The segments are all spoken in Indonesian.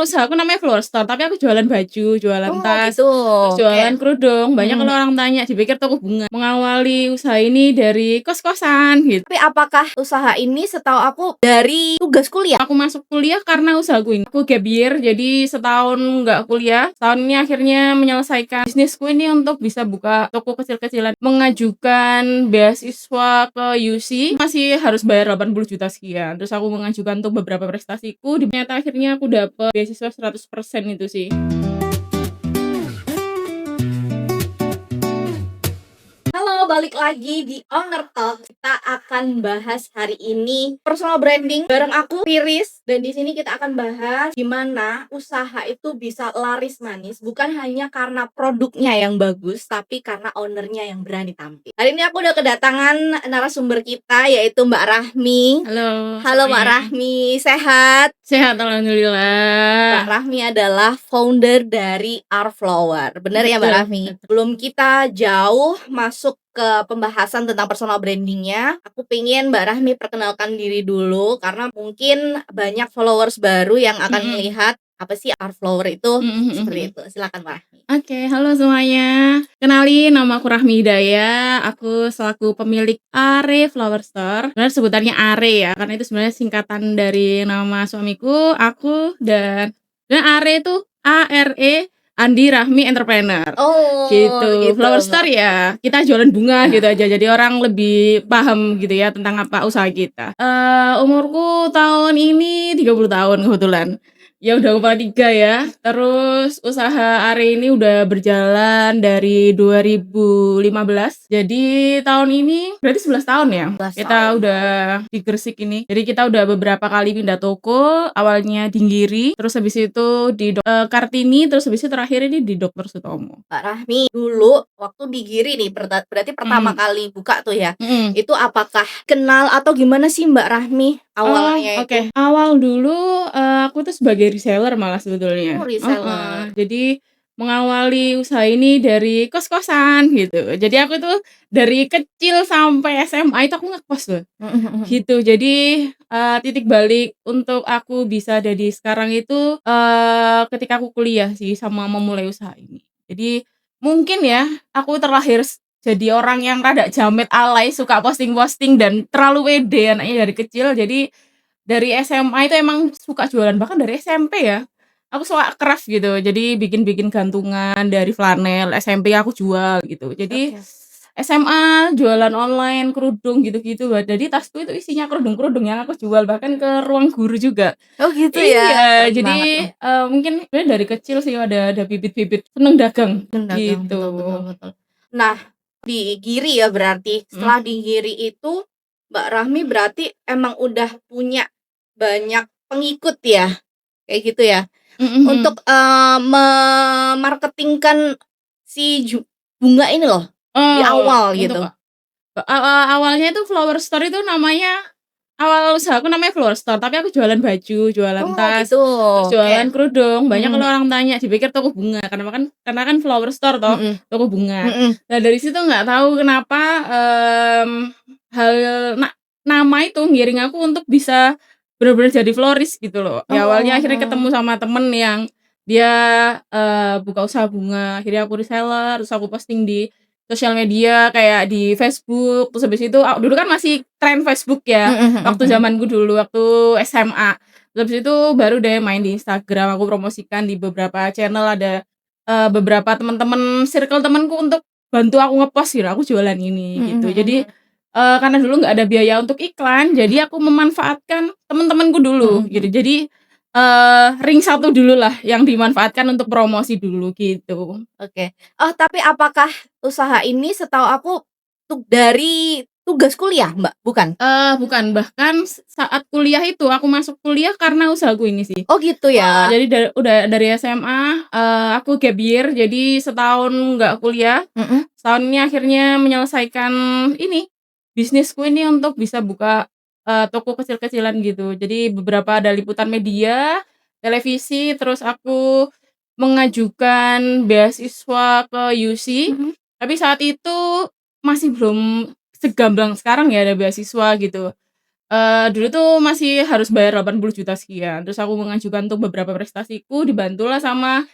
usahaku namanya flower store, tapi aku jualan baju, jualan Oh tas, gitu, terus jualan oke. kerudung. Banyak Mhm. kalau orang tanya, dipikir toko bunga. Mengawali usaha ini dari kos-kosan gitu. Tapi apakah usaha ini setahu aku dari tugas kuliah? Aku masuk kuliah karena usahaku ini. Aku gap year, jadi setahun nggak kuliah. Tahun ini akhirnya menyelesaikan bisnisku ini untuk bisa buka toko kecil-kecilan. Mengajukan beasiswa ke UC, masih harus bayar 80 juta sekian. Terus aku mengajukan untuk beberapa prestasiku, ternyata akhirnya aku dapet beasiswa 100% itu sih. Halo, balik lagi di Owner Talk. Kita akan bahas hari ini personal branding bareng aku, Riris. Dan di sini kita akan bahas gimana usaha itu bisa laris manis, bukan hanya karena produknya yang bagus, tapi karena ownernya yang berani tampil. Hari ini aku udah kedatangan narasumber kita, yaitu Mbak Rahmi. Halo Halo Mbak semuanya. Rahmi, sehat? Sehat alhamdulillah. Mbak Rahmi adalah founder dari Arflower. Benar ya Mbak Betul, Rahmi? betul. Sebelum kita jauh masuk ke pembahasan tentang personal brandingnya, aku pengen Mbak Rahmi perkenalkan diri dulu karena mungkin banyak followers baru yang akan melihat apa sih Arflower itu, seperti itu. Silakan Mbak Rahmi. Oke, halo semuanya. Kenalin, nama aku Rahmi Hidayah. Aku selaku pemilik Are Flower Store. Sebenarnya sebutannya Are ya, karena itu sebenarnya singkatan dari nama suamiku, aku dan Are itu ARE Andi Rahmi Entrepreneur. Oh, Gitu. gitu Flower Mbak. Store ya, kita jualan bunga gitu aja. Jadi orang lebih paham gitu ya tentang apa usaha kita. Umurku tahun ini 30 tahun kebetulan. Ya udah kepala 3 ya. Terus usaha Are ini udah berjalan dari 2015. Jadi tahun ini berarti 11 tahun ya 11 kita tahun. udah di Gresik ini. Jadi kita udah beberapa kali pindah toko, awalnya di Giri, terus habis itu di Kartini, terus habis itu terakhir ini di Dr. Sutomo. Mbak Rahmi, dulu waktu di Giri nih, berarti pertama kali buka tuh ya, itu apakah kenal atau gimana sih Mbak Rahmi awalnya itu? Oke. Awal dulu, aku tuh sebagai reseller malah sebetulnya. Oh, reseller. Jadi mengawali usaha ini dari kos-kosan gitu. Jadi aku tuh dari kecil sampai SMA itu aku ngekos loh, gitu. Jadi, titik balik untuk aku bisa ada di sekarang itu, ketika aku kuliah sih sama memulai usaha ini. Jadi mungkin ya, aku terlahir jadi orang yang rada jamet, alay, suka posting-posting dan terlalu pede anaknya dari kecil. Jadi dari SMA itu emang suka jualan, bahkan dari SMP ya. Aku suka craft gitu, jadi bikin-bikin gantungan dari flanel, SMP aku jual gitu. Jadi Oke. SMA jualan online kerudung gitu-gitu. Jadi tasku itu isinya kerudung-kerudung yang aku jual bahkan ke ruang guru juga. Oh gitu ya, Iya, keren banget jadi, tuh. mungkin sebenarnya dari kecil sih ada bibit-bibit seneng dagang Dagang, gitu. betul betul betul. Nah, di Giri ya berarti, setelah di Giri itu Mbak Rahmi berarti emang udah punya banyak pengikut ya? Kayak gitu ya? Untuk, memarketingkan si bunga ini loh, di Oh, awal untuk gitu. awalnya itu flower store itu namanya awal usahaku namanya flower store, tapi aku jualan baju, jualan Oh tas, gitu, terus oke. jualan kerudung. Banyak kalau Mhm, orang tanya dipikir toko bunga karena kan flower store toh, mhm, toko bunga. mhm. Nah dari situ nggak tahu kenapa, hal na nama itu ngiring aku untuk bisa bener-bener jadi florist gitu loh. Ya awalnya akhirnya ketemu Oh, sama temen yang dia, buka usaha bunga, akhirnya aku reseller, terus aku posting di sosial media kayak di Facebook, terus habis itu dulu kan masih tren Facebook ya, mhm mhm waktu mhm. zamanku dulu, waktu SMA. Terus habis itu baru deh main di Instagram, aku promosikan di beberapa channel, ada, beberapa temen-temen circle temenku untuk bantu aku nge-post gitu, aku jualan ini Mhm gitu. mhm Jadi, mhm. karena dulu nggak ada biaya untuk iklan, jadi aku memanfaatkan temen-temenku dulu Mhm gitu. mhm. Jadi, ring 1 dululah yang dimanfaatkan untuk promosi dulu gitu. Oke. Oh, tapi apakah usaha ini setahu aku dari tugas kuliah, Mbak? Bukan? Bukan, bahkan saat kuliah itu, aku masuk kuliah karena usahaku ini sih. Oh gitu ya? Jadi udah dari SMA, aku gap year, jadi setahun nggak kuliah, Mhm. setahun ini akhirnya menyelesaikan ini, bisnisku ini untuk bisa buka, toko kecil-kecilan gitu. Jadi beberapa ada liputan media, televisi, terus aku mengajukan beasiswa ke UC, Mhm. tapi saat itu masih belum segamblang sekarang ya ada beasiswa gitu. Dulu tuh masih harus bayar 80 juta sekian, terus aku mengajukan untuk beberapa prestasiku, dibantulah sama,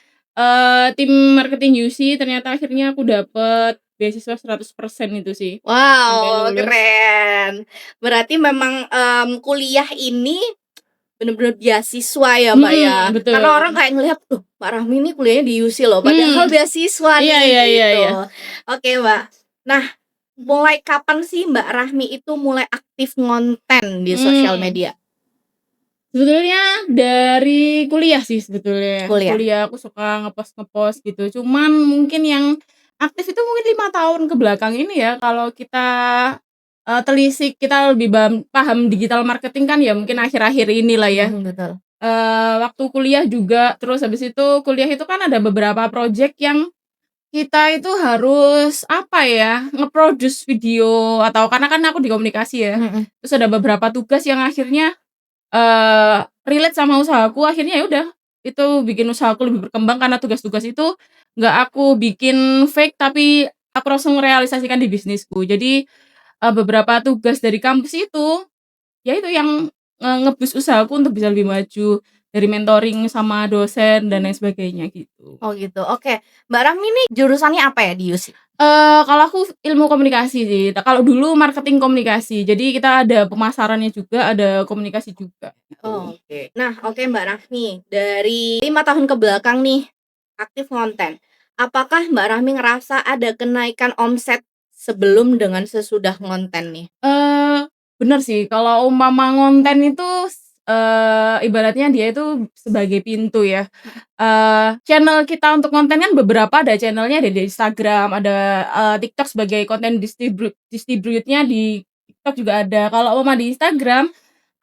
tim marketing UC, ternyata akhirnya aku dapet beasiswa 100% itu sih, sampai Wow, lulus. keren. Berarti memang, kuliah ini bener-bener beasiswa ya, Mbak, ya? Mhm, Karena orang betul. kayak ngelihat, "Loh, Mbak Rahmi ini kuliahnya di UC loh, padahal Mmm, beasiswa iya nih," iya iya gitu. iya. Oke, Mbak. Nah, mulai kapan sih Mbak Rahmi itu mulai aktif ngonten di sosial Mmm. media? Sebetulnya dari kuliah sih sebetulnya. Kuliah? Kuliah aku suka ngepost-ngepost gitu, cuman mungkin yang aktif itu mungkin 5 tahun ke belakang ini ya, kalau kita, telisik kita lebih paham digital marketing kan ya mungkin akhir-akhir inilah ya. Mhm, betul. Waktu kuliah juga, terus habis itu kuliah itu kan ada beberapa project yang kita itu harus apa ya, nge-produce video atau karena kan aku di komunikasi ya, Mhm. terus ada beberapa tugas yang akhirnya relate sama usahaku, akhirnya ya udah, itu bikin usahaku lebih berkembang karena tugas-tugas itu nggak aku bikin fake, tapi aku langsung realisasikan di bisnisku. Jadi, beberapa tugas dari kampus itu, ya itu yang, nge-boost usahaku untuk bisa lebih maju, dari mentoring sama dosen dan lain sebagainya gitu. Oh gitu, oke. Mbak Rahmi nih jurusannya apa ya di USI? Kalau aku ilmu komunikasi sih, kalau dulu marketing komunikasi, jadi kita ada pemasarannya juga, ada komunikasi juga, gitu. Oke. Nah, oke Mbak Rahmi, dari 5 tahun ke belakang nih, aktif ngonten. Apakah Mbak Rahmi ngerasa ada kenaikan omset sebelum dengan sesudah ngonten nih? Bener sih kalau umpama ngonten itu, ibaratnya dia itu sebagai pintu ya, channel kita untuk konten kan beberapa ada channel-nya ada di Instagram, ada, TikTok sebagai konten distribute-nya di TikTok juga ada. Kalau umpama di Instagram,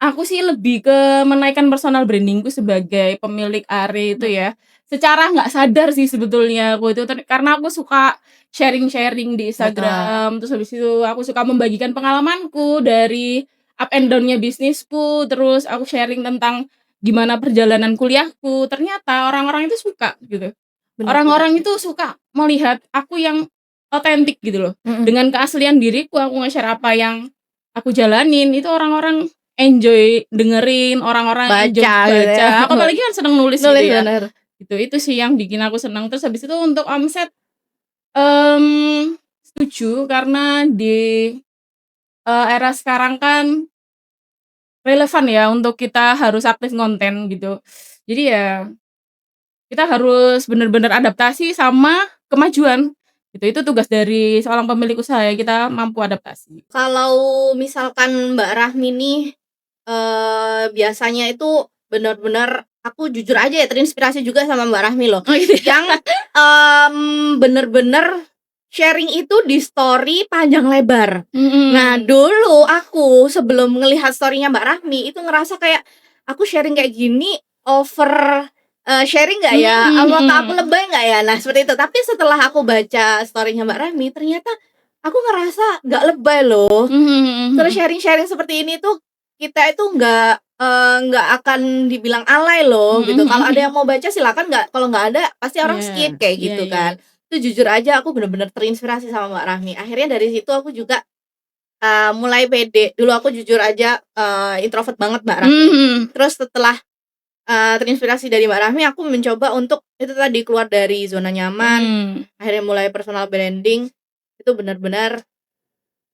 aku sih lebih ke menaikkan personal branding-ku sebagai pemilik are itu Mhm, ya. Secara nggak sadar sih sebetulnya aku itu karena aku suka sharing-sharing di betul. Instagram, terus habis itu aku suka membagikan pengalamanku dari up and down-nya bisnisku, terus aku sharing tentang gimana perjalanan kuliahku, ternyata orang-orang itu suka gitu. Bener banget Orang-orang ya. itu suka melihat aku yang otentik gitu loh. Mhm, Dengan keaslian diriku aku nge-share apa yang aku jalanin, itu orang-orang enjoy dengerin, orang-orang enjoy baca gitu ya. baca, aku apalagi kan seneng nulis gitu Nulis, ya. bener. Itu sih yang bikin aku senang. Terus habis itu untuk omset, setuju karena di, era sekarang kan relevan ya untuk kita harus aktif konten gitu. Jadi ya kita harus bener-bener adaptasi sama kemajuan, itu tugas dari seorang pemilik usaha ya, kita mampu adaptasi. Kalau misalkan Mbak Rahmi nih, biasanya itu bener-bener aku jujur aja ya terinspirasi juga sama Mbak Rahmi loh, Oh gitu ya? yang, bener-bener sharing itu di story panjang lebar. Nah, Mhm, dulu aku sebelum ngelihat story-nya Mbak Rahmi itu ngerasa kayak, "Aku sharing kayak gini over, sharing nggak ya? mhm Apakah aku mhm. lebay nggak ya?" Nah, seperti itu. Tapi setelah aku baca story-nya Mbak Rahmi, ternyata aku ngerasa nggak lebay loh. Mhm mhm Terus mhm. sharing-sharing seperti ini tuh, kita itu nggak akan dibilang alay loh Mhm gitu. mhm Kalau ada mhm. yang mau baca silakan, nggak kalau nggak ada pasti orang Iya, skip kayak iya gitu iya kan. iya. Itu jujur aja aku bener-bener terinspirasi sama Mbak Rahmi. Akhirnya dari situ aku juga, mulai pede. Dulu aku jujur aja, introvert banget Mbak Rahmi. Mhm. Terus setelah, terinspirasi dari Mbak Rahmi aku mencoba untuk itu tadi keluar dari zona nyaman, Mmm. akhirnya mulai personal branding, itu benar-benar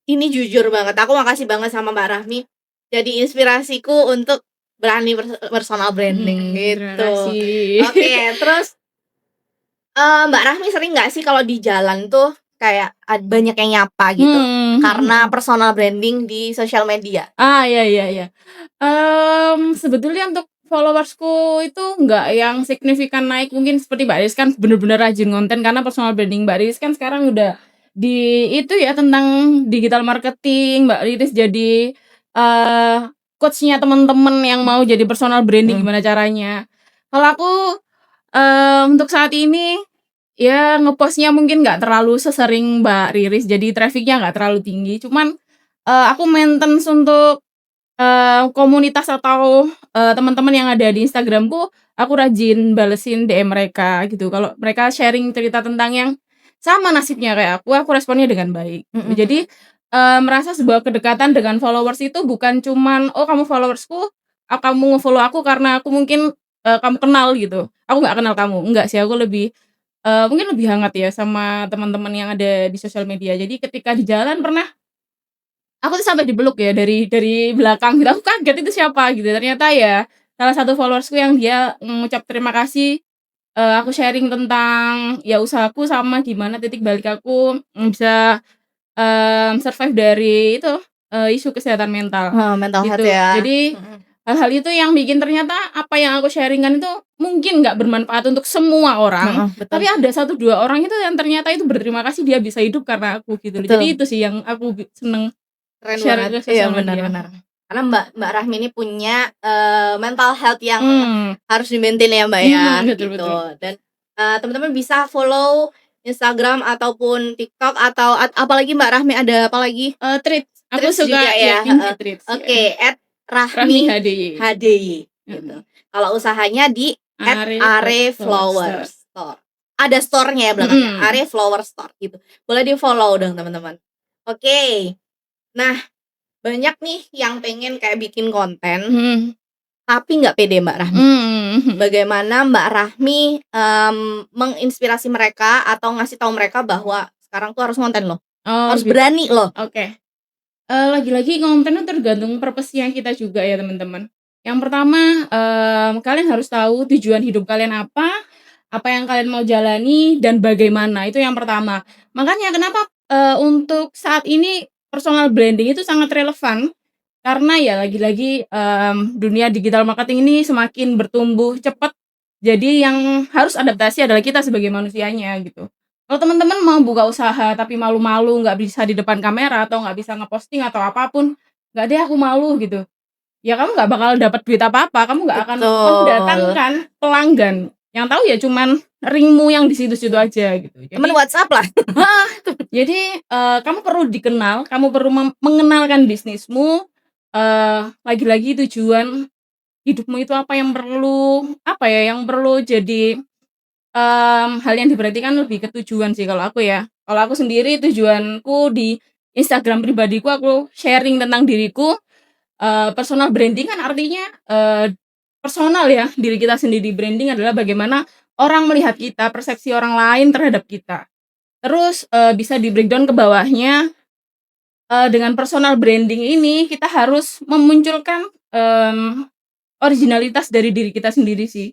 ini jujur banget, aku makasih banget sama Mbak Rahmi, jadi inspirasiku untuk berani personal branding Mhm, terima gitu. kasih. Oke, terus, Mbak Rahmi sering nggak sih kalau di jalan tuh kayak banyak yang nyapa gitu, Mhm mhm karena mhm. personal branding di sosial media? Iya iya iya. Sebetulnya untuk followersku itu nggak yang signifikan naik, mungkin seperti Mbak Riris kan bener-bener rajin konten karena personal branding Mbak Riris kan sekarang udah di itu ya tentang digital marketing, Mbak Riris jadi, coach-nya temen-temen yang mau jadi personal branding Mhm. gimana caranya. Kalau aku, untuk saat ini, ya nge-post-nya mungkin nggak terlalu sesering Mbak Riris, jadi traffic-nya nggak terlalu tinggi, cuman, aku maintenance untuk komunitas atau, teman-teman yang ada di Instagram-ku, aku rajin balesin DM mereka gitu. Kalau mereka sharing cerita tentang yang sama nasibnya kayak aku responnya dengan baik gitu. Mhm Jadi, mhm. merasa sebuah kedekatan dengan followers itu bukan cuman, "Oh kamu followersku, kamu nge-follow aku karena aku mungkin, kamu kenal," gitu. Aku nggak kenal kamu, enggak sih, aku lebih, mungkin lebih hangat ya sama teman-teman yang ada di sosial media. Jadi ketika di jalan pernah aku tuh sampai dipeluk ya dari belakang gitu, aku kaget itu siapa gitu, ternyata ya salah satu followersku yang dia ngucap terima kasih, aku sharing tentang ya usahaku sama gimana titik balik aku, bisa, survive dari itu, isu kesehatan mental, Mental health gitu. ya. Jadi hal-hal itu yang bikin ternyata apa yang aku sharing-kan itu mungkin nggak bermanfaat untuk semua orang, Betul tapi ada satu 2 orang itu yang ternyata itu berterima kasih dia bisa hidup karena aku gitu loh. Jadi betul, itu sih yang aku seneng keren share banget. ke Iya, sosial benar media. benar. Karena Mbak Mbak Rahmi ini punya, mental health yang Mhm, harus di-maintain ya, Mbak, ya, betul gitu. betul. Dan, teman-teman bisa follow Instagram ataupun TikTok atau apalagi Mbak Rahmi, ada apa lagi? Treats, aku Threads suka juga ya ya, Kimchi heeh. Treats ya. Oke, Rahmi @Rahmi HDY, HDY gitu. mhm, Kalau usahanya di Flower Store, @areflower store. Ada store-nya ya belakangnya, mhm, Areflower store gitu. Boleh di-follow dong teman-teman. Oke. Nah, banyak nih yang pengen kayak bikin konten, mhm, tapi nggak pede Mbak Rahmi. mhm. Bagaimana Mbak Rahmi, menginspirasi mereka atau ngasih tahu mereka bahwa sekarang tuh harus konten loh, Oh harus gitu, berani loh. oke. Lagi-lagi konten itu tergantung purpose-nya kita juga ya teman-teman. Yang pertama, kalian harus tahu tujuan hidup kalian apa yang kalian mau jalani dan bagaimana, itu yang pertama. Makanya kenapa, untuk saat ini personal branding itu sangat relevan, karena ya lagi-lagi, dunia digital marketing ini semakin bertumbuh cepat, jadi yang harus adaptasi adalah kita sebagai manusianya gitu. Kalau teman-teman mau buka usaha tapi malu-malu nggak bisa di depan kamera atau nggak bisa ngeposting atau apapun, "Nggak deh aku malu," gitu, ya kamu nggak bakal dapat duit apa-apa, kamu nggak akan Betul. mendatangkan pelanggan, yang tahu ya cuman ringmu yang di situ-situ aja gitu. Temen Jadi WhatsApp lah. heeh, jadi, kamu perlu dikenal, kamu perlu mengenalkan bisnismu, lagi-lagi tujuan hidupmu itu apa yang perlu, apa ya, yang perlu jadi, hal yang diperhatikan lebih ke tujuan sih kalau aku ya. Kalau aku sendiri tujuanku di Instagram pribadiku aku sharing tentang diriku, personal branding kan artinya, personal ya, diri kita sendiri. Branding adalah bagaimana orang melihat kita, persepsi orang lain terhadap kita. Terus, bisa di-breakdown ke bawahnya, dengan personal branding ini kita harus memunculkan, originalitas dari diri kita sendiri sih.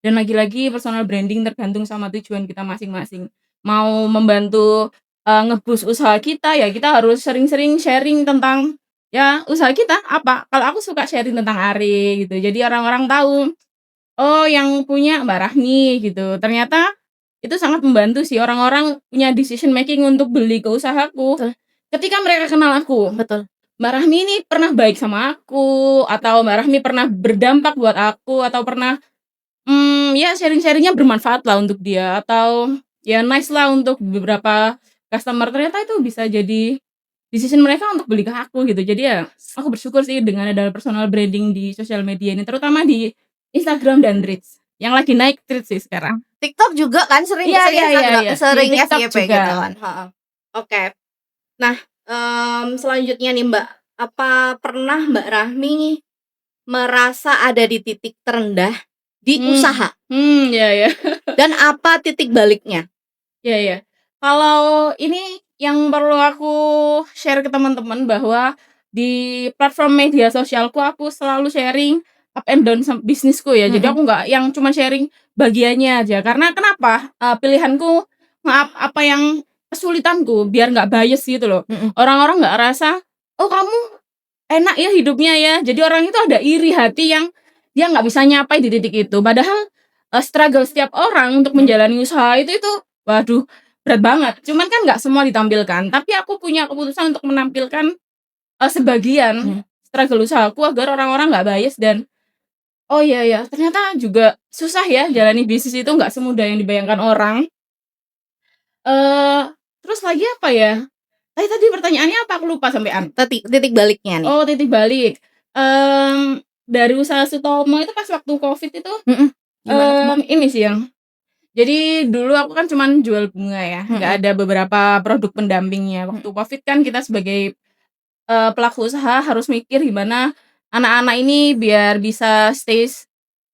Dan lagi-lagi personal branding tergantung sama tujuan kita masing-masing. Mau membantu, nge-boost usaha kita, ya kita harus sering-sering sharing tentang, ya usaha kita apa. Kalau aku suka sharing tentang Are gitu, jadi orang-orang tahu, "Oh yang punya Mbak Rahmi," gitu. Ternyata itu sangat membantu sih orang-orang punya decision making untuk beli ke usahaku. Betul Ketika mereka kenal aku, betul. Mbak Rahmi ini pernah baik sama aku, atau Mbak Rahmi pernah berdampak buat aku, atau pernah, ya sharing-sharing-nya bermanfaat lah untuk dia, atau ya nice lah untuk beberapa customer, ternyata itu bisa jadi decision mereka untuk beli ke aku gitu. Jadi ya aku bersyukur sih dengan ada personal branding di sosial media ini, terutama di Instagram dan Threads, yang lagi naik Threads sih sekarang. TikTok juga kan sering Iya sering iya iya Instagram iya, di sering TikTok FYP juga. gitu kan, heeh. Oke. Nah, selanjutnya nih Mbak, apa pernah Mbak Rahmi merasa ada di titik terendah di Mmm, usaha? iya iya. Dan apa titik baliknya? Iya iya. Kalau ini yang perlu aku share ke teman-teman bahwa di platform media sosialku aku selalu sharing up and down bisnisku ya. Jadi Mhm aku nggak yang cuma sharing bagiannya aja. Karena kenapa? Pilihanku apa yang kesulitanku biar nggak bias gitu loh. mhm. Orang-orang nggak rasa, "Oh kamu enak ya hidupnya ya." Jadi orang itu ada iri hati yang dia nggak bisa nyapai di titik itu. Padahal, struggle setiap orang untuk Mhm menjalani usaha itu waduh berat banget. Cuman kan nggak semua ditampilkan, tapi aku punya keputusan untuk menampilkan, sebagian mhm. struggle usahaku agar orang-orang nggak bias dan, "Oh iya ya ternyata juga susah ya jalani bisnis itu nggak semudah yang dibayangkan orang." Eee, Terus lagi apa ya? Tadi pertanyaannya apa? Aku lupa sampean. Titik titik baliknya nih. Oh, titik balik. Dari usaha Sutomo itu pas waktu Covid itu, Mhm. Gimana tuh Mbak? ini sih yang Jadi dulu aku kan cuman jual bunga ya, nggak ada beberapa produk pendampingnya. Waktu Covid kan kita sebagai, pelaku usaha harus mikir gimana anak-anak ini biar bisa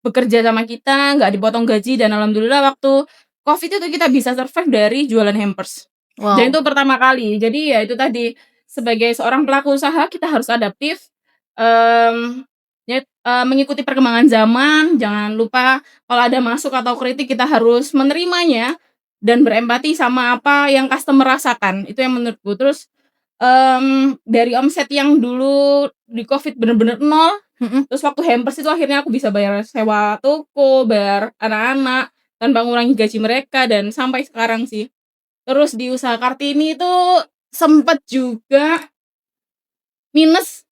bekerja sama kita, nggak dipotong gaji dan alhamdulillah waktu Covid itu kita bisa survive dari jualan hampers. Dan Wow. itu pertama kali. Jadi ya itu tadi, sebagai seorang pelaku usaha kita harus adaptif, mmm, mengikuti perkembangan zaman, jangan lupa kalau ada masuk atau kritik kita harus menerimanya dan berempati sama apa yang customer rasakan, itu yang menurutku. Terus, dari omset yang dulu di Covid bener-bener nol, terus waktu hampers itu akhirnya aku bisa bayar sewa toko, bayar anak-anak, tanpa ngurangi gaji mereka dan sampai sekarang sih. Terus di usaha Kartini itu sempet juga minus,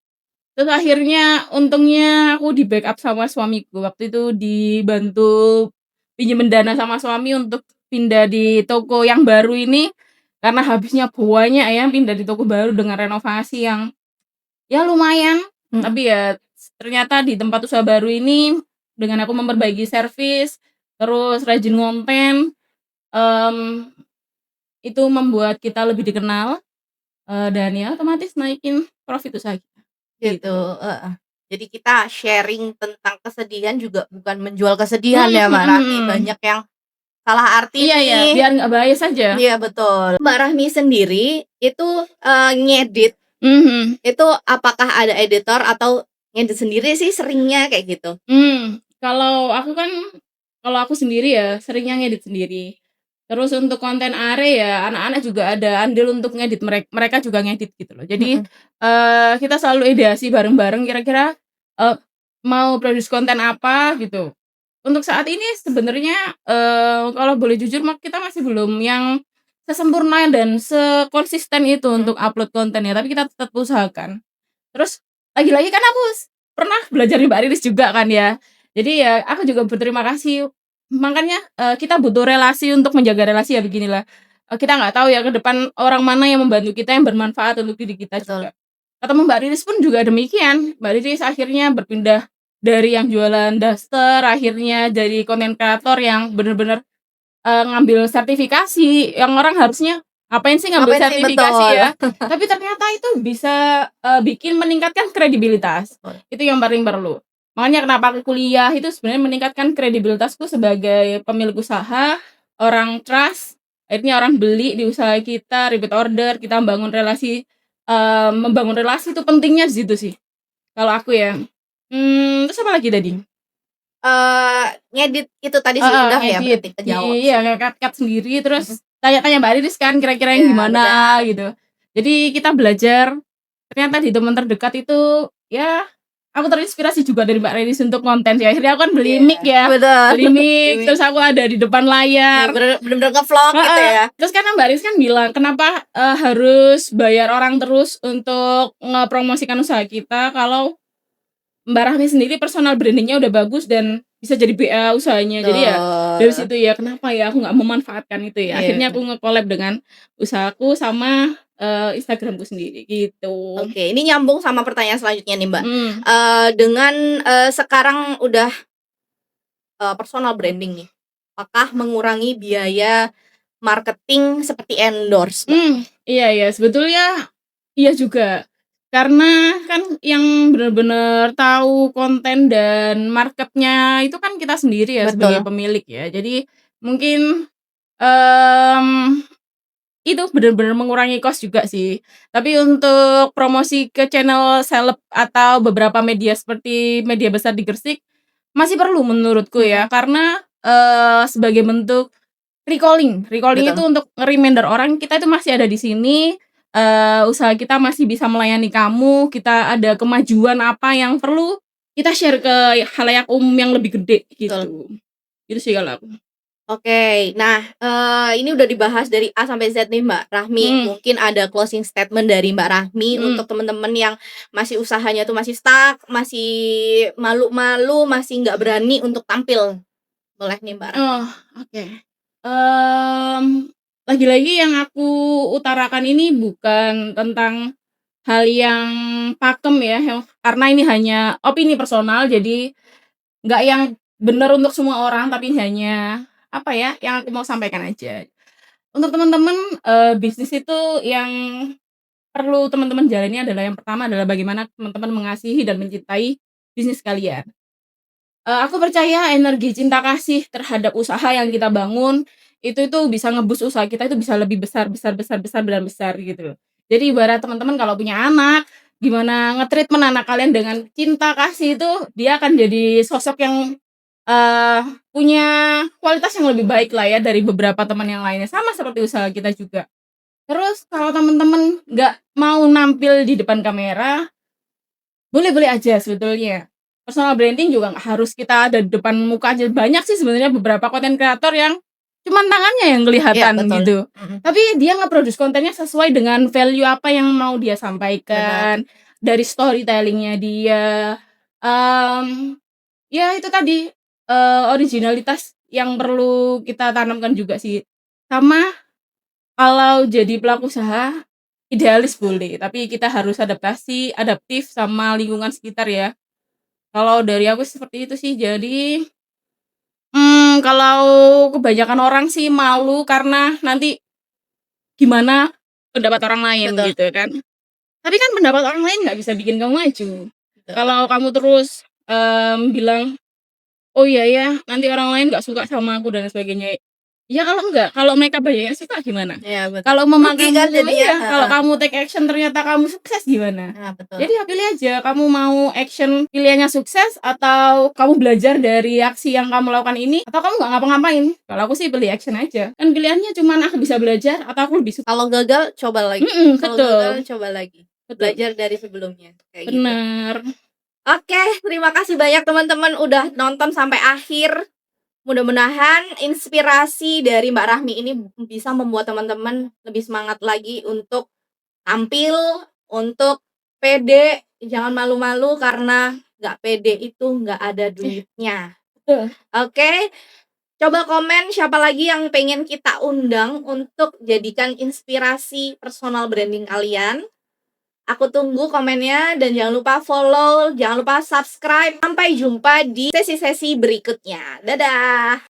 terus akhirnya untungnya aku di-backup sama suamiku, waktu itu dibantu pinjemin dana sama suami untuk pindah di toko yang baru ini, karena habisnya banyak ya pindah di toko baru dengan renovasi yang ya lumayan, tapi ya ternyata di tempat usaha baru ini dengan aku memperbaiki servis, terus rajin konten, mmm, itu membuat kita lebih dikenal, dan ya otomatis naikin profit usaha kita, Gitu, gitu. heeh. Jadi kita sharing tentang kesedihan juga bukan menjual kesedihan Mhm ya, Mbak Rahmi, mhm. banyak yang salah arti Iya ya, nih. biar nggak bias aja. Iya betul. Mbak Rahmi sendiri itu, ngedit Mhm. itu apakah ada editor atau ngedit sendiri sih seringnya kayak gitu? Kalau aku kan kalau aku sendiri ya seringnya ngedit sendiri. Terus untuk konten Are ya anak-anak juga ada andil untuk ngedit, mereka juga ngedit gitu loh. Jadi, Mhm. kita selalu ideasi bareng-bareng kira-kira, eee, mau produce konten apa gitu. Untuk saat ini sebenarnya, kalau boleh jujur kita masih belum yang sesempurna dan sekonsisten itu Mhm. untuk upload konten ya, tapi kita tetap usahakan. Terus lagi-lagi kan aku pernah belajar di Mbak Riris juga kan ya. Jadi ya aku juga berterima kasih. Makanya, kita butuh relasi untuk menjaga relasi ya beginilah. Kita nggak tahu ya ke depan orang mana yang membantu kita yang bermanfaat untuk diri kita Betul. juga. Ketemu Mbak Riris pun juga demikian. Mbak Riris akhirnya berpindah dari yang jualan daster, akhirnya jadi konten kreator yang bener-bener ngambil sertifikasi, yang orang harusnya, "Ngapain sih ngambil Ngapain sih? sertifikasi Betul. ya?" Tapi ternyata itu bisa, bikin meningkatkan kredibilitas, Betul. itu yang paling perlu. Makanya kenapa aku kuliah itu sebenarnya meningkatkan kredibilitasku sebagai pemilik usaha, orang trust, akhirnya orang beli di usaha kita, repeat order, kita membangun relasi itu pentingnya di situ sih, kalau aku ya. Terus apa lagi tadi? Ngedit itu tadi sih Heeh, udah ya ngedit. berarti kejawab Iya, sih. nge-cut-cut sendiri terus Mhm. tanya-tanya Mbak Riris kan kira-kira yang Iya gimana benar. gitu. Jadi kita belajar, ternyata di teman terdekat itu ya aku terinspirasi juga dari Mbak Riris untuk konten sih. Akhirnya aku kan beli Iya, mic ya, bener. beli mic Ini terus aku ada di depan iya layar. bener-bener nge-vlog gitu Heeh, ya? terus karena Mbak Riris kan bilang, "Kenapa, harus bayar orang terus untuk ngepromosikan usaha kita kalau Mbak Rahmi sendiri personal branding-nya udah bagus dan bisa jadi BA usahanya." Jadi ya dari Betul. situ ya, kenapa ya aku nggak memanfaatkan itu ya. Iya. Akhirnya aku nge-collab dengan usahaku sama, Instagram-ku sendiri gitu. Oke, ini nyambung sama pertanyaan selanjutnya nih, Mbak. Mhm. Dengan, sekarang udah, personal branding nih, apakah mengurangi biaya marketing seperti endorse, Mbak? Iya iya, sebetulnya iya juga. Karena kan yang bener-bener tahu konten dan marketnya itu kan kita sendiri ya sebagai Betul. pemilik ya. Jadi mungkin, mmm itu bener-bener mengurangi cost juga sih. Tapi untuk promosi ke channel seleb atau beberapa media seperti media besar di Gresik, masih perlu menurutku ya. Mhm. Karena, sebagai bentuk recalling itu Betul. untuk nge-reminder orang kita itu masih ada di sini, usaha kita masih bisa melayani kamu, kita ada kemajuan apa yang perlu kita share ke khalayak umum yang lebih gede Betul. gitu. Itu sih kalau aku. Oke, nah, ini udah dibahas dari A sampai Z nih, Mbak Rahmi. Mhm Mungkin ada closing statement dari Mbak Rahmi mhm. untuk temen-temen yang masih usahanya tuh masih stuck, masih malu-malu, masih nggak berani untuk tampil. Boleh nih, Mbak Rahmi. Oh, oke. Mmm, Lagi-lagi yang aku utarakan ini bukan tentang hal yang pakem ya, karena ini hanya opini personal, jadi nggak yang bener untuk semua orang, tapi hanya apa ya, yang aku mau sampaikan aja. Untuk teman-teman, bisnis itu yang perlu teman-teman jalani adalah yang pertama adalah bagaimana teman-teman mengasihi dan mencintai bisnis kalian. Aku percaya energi cinta kasih terhadap usaha yang kita bangun, itu bisa nge-boost usaha kita itu bisa lebih besar besar besar besar dan besar gitu loh. Jadi ibarat teman-teman kalau punya anak, gimana nge-treatment anak kalian dengan cinta kasih itu, dia akan jadi sosok yang, punya kualitas yang lebih baik lah ya dari beberapa teman yang lainnya, sama seperti usaha kita juga. Terus kalau teman-teman nggak mau nampil di depan kamera, boleh-boleh aja sebetulnya. Personal branding juga nggak harus kita ada di depan muka aja, banyak sih sebenarnya beberapa konten kreator yang cuman tangannya yang Iya, kelihatan betul. gitu. Tapi dia nge-produce kontennya sesuai dengan value apa yang mau dia sampaikan, Benar. dari storytelling-nya dia, ya itu tadi, originalitas yang perlu kita tanamkan juga sih. Sama kalau jadi pelaku usaha, idealis boleh, tapi kita harus adaptif sama lingkungan sekitar ya. Kalau dari aku seperti itu sih. Jadi, kalau kebanyakan orang sih malu karena nanti gimana pendapat orang lain Betul, gitu kan. Tapi kan pendapat orang lain nggak bisa bikin kamu maju. betul. Kalau kamu terus, bilang, "Oh iya ya, nanti orang lain nggak suka sama aku dan sebagainya." Ya kalau mereka banyak yang suka gimana? Iya, betul. Kalau Rugi kan jadinya, iya, kalau kamu take action ternyata kamu sukses gimana? Nah, betul. Jadi ya pilih aja, kamu mau action pilihannya sukses atau kamu belajar dari aksi yang kamu lakukan ini, atau kamu nggak ngapa-ngapain. Kalau aku sih pilih action aja. Kan pilihannya cuman aku bisa belajar atau aku lebih suka. Kalau gagal coba lagi. Kalau Betul, gagal coba lagi. betul. Belajar dari sebelumnya, kayak gitu. Bener. Oke, terima kasih banyak teman-teman udah nonton sampai akhir. Mudah-mudahan inspirasi dari Mbak Rahmi ini bisa membuat teman-teman lebih semangat lagi untuk tampil, untuk pede, jangan malu-malu karena nggak pede itu nggak ada duitnya. Betul. Oke, coba komen siapa lagi yang pengen kita undang untuk jadikan inspirasi personal branding kalian. Aku tunggu komennya dan jangan lupa follow, jangan lupa subscribe. Sampai jumpa di sesi-sesi berikutnya. Dadah!